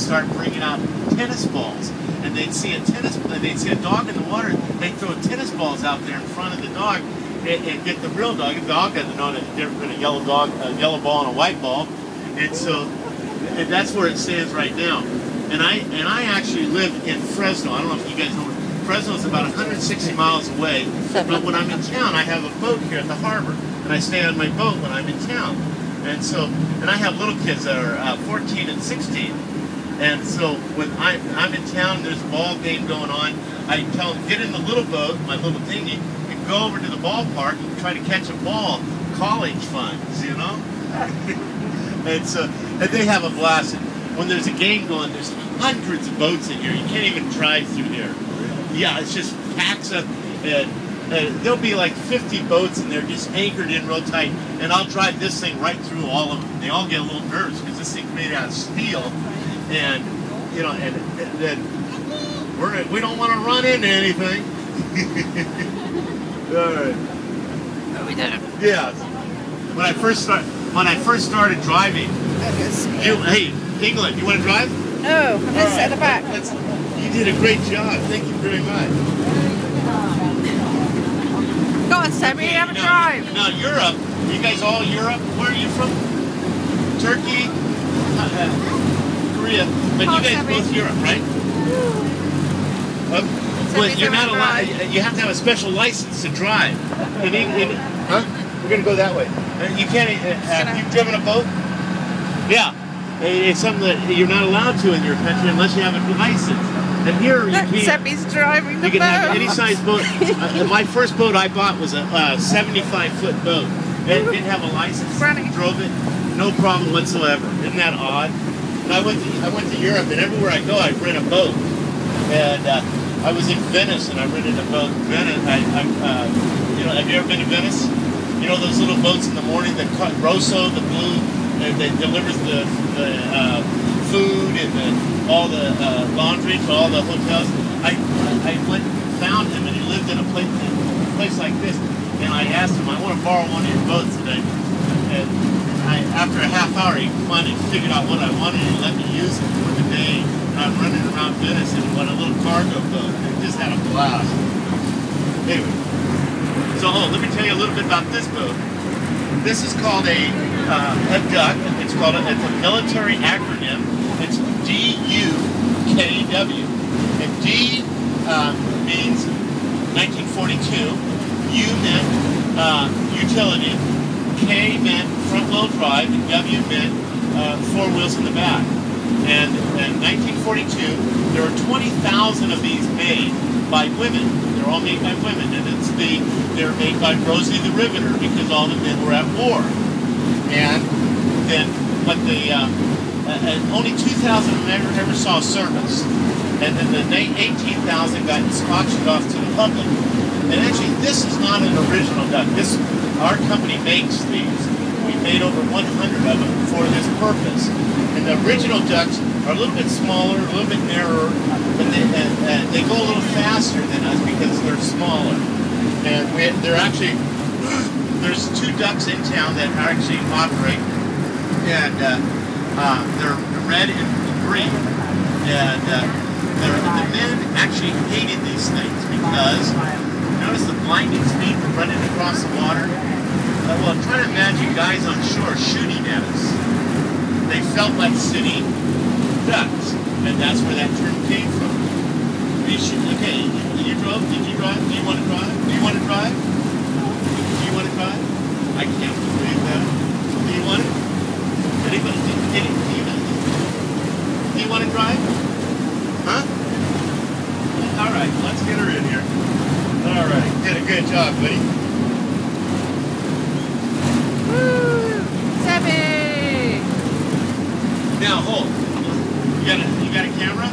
start bringing out tennis balls, and they'd see a dog in the water. They'd throw tennis balls out there in front of the dog, and get the real dog. The dog doesn't know the difference between a yellow ball and a white ball, and so that's where it stands right now. And I actually live in Fresno. I don't know if you guys know. Fresno is about 160 miles away, but when I'm in town, I have a boat here at the harbor, and I stay on my boat when I'm in town. And I have little kids that are 14 and 16, and so when I'm in town, there's a ball game going on, I tell them, get in the little boat, my little dinghy, and go over to the ballpark and try to catch a ball, college funds, you know? and they have a blast. When there's a game going, there's hundreds of boats in here. You can't even drive through here. Yeah, it's just packs up, and there'll be like 50 boats in there just anchored in real tight, and I'll drive this thing right through all of them. They all get a little nervous because this thing's made out of steel, and you know, and then we don't want to run into anything. All right. No, we didn't. Yeah. When I first started driving, hey, England, you want to drive? No, I'm just at the back. You did a great job. Thank you very much. Go on, Sammy, have a drive. Now, Europe, you guys all Europe? Where are you from? Turkey? Korea. But you guys both Europe, right? Well, you're not allowed, you have to have a special license to drive. Huh? We're going to go that way. You can't, have you driven a boat? Yeah. It's something that you're not allowed to in your country unless you have a license. And here you can. Seppy's driving the boat. You can have any size boat. My first boat I bought was a 75-foot boat. It didn't have a license. Drove it, no problem whatsoever. Isn't that odd? And I went to Europe, and everywhere I go, I rent a boat. And I was in Venice, and I rented a boat in Venice. You know, have you ever been to Venice? You know those little boats in the morning, the Rosso, the blue. That delivers the food and all the laundry to all the hotels. I went and found him, and he lived in a place like this. And I asked him, I want to borrow one of your boats today. And after a half hour, he finally figured out what I wanted, and he let me use it for the day. And I'm running around Venice in a little cargo boat. And just had a blast. Anyway, so let me tell you a little bit about this boat. This is called a duck. It's called it's a military acronym. It's DUKW. And D means 1942. U meant utility. K meant front wheel drive. And W meant 4 wheels in the back. And in 1942, there were 20,000 of these made by women. They're all made by women, and they're made by Rosie the Riveter because all the men were at war. And then, but only 2,000 of them ever saw service. And then the 18,000 got auctioned off to the public. And actually, this is not an original duck. Our company makes these. We made over 100 of them for this purpose. And the original ducks are a little bit smaller, a little bit narrower, but they go a little faster than us because they're smaller. And they're actually, there's 2 ducks in town that actually operate, and they're red and green. And the men actually hated these things because, notice the blinding speed for running across the water? Well, try to imagine guys on shore shooting at us. They felt like city ducks, and that's where that term came from. Okay, did you drive? Do you want to drive? Do you want to drive? Do you want to drive? I can't believe that. Do you want it? Anybody? Do you want to drive? Huh? All right, let's get her in here. All right, did a good job, buddy. Woo! Sammy! Now hold. You got a camera?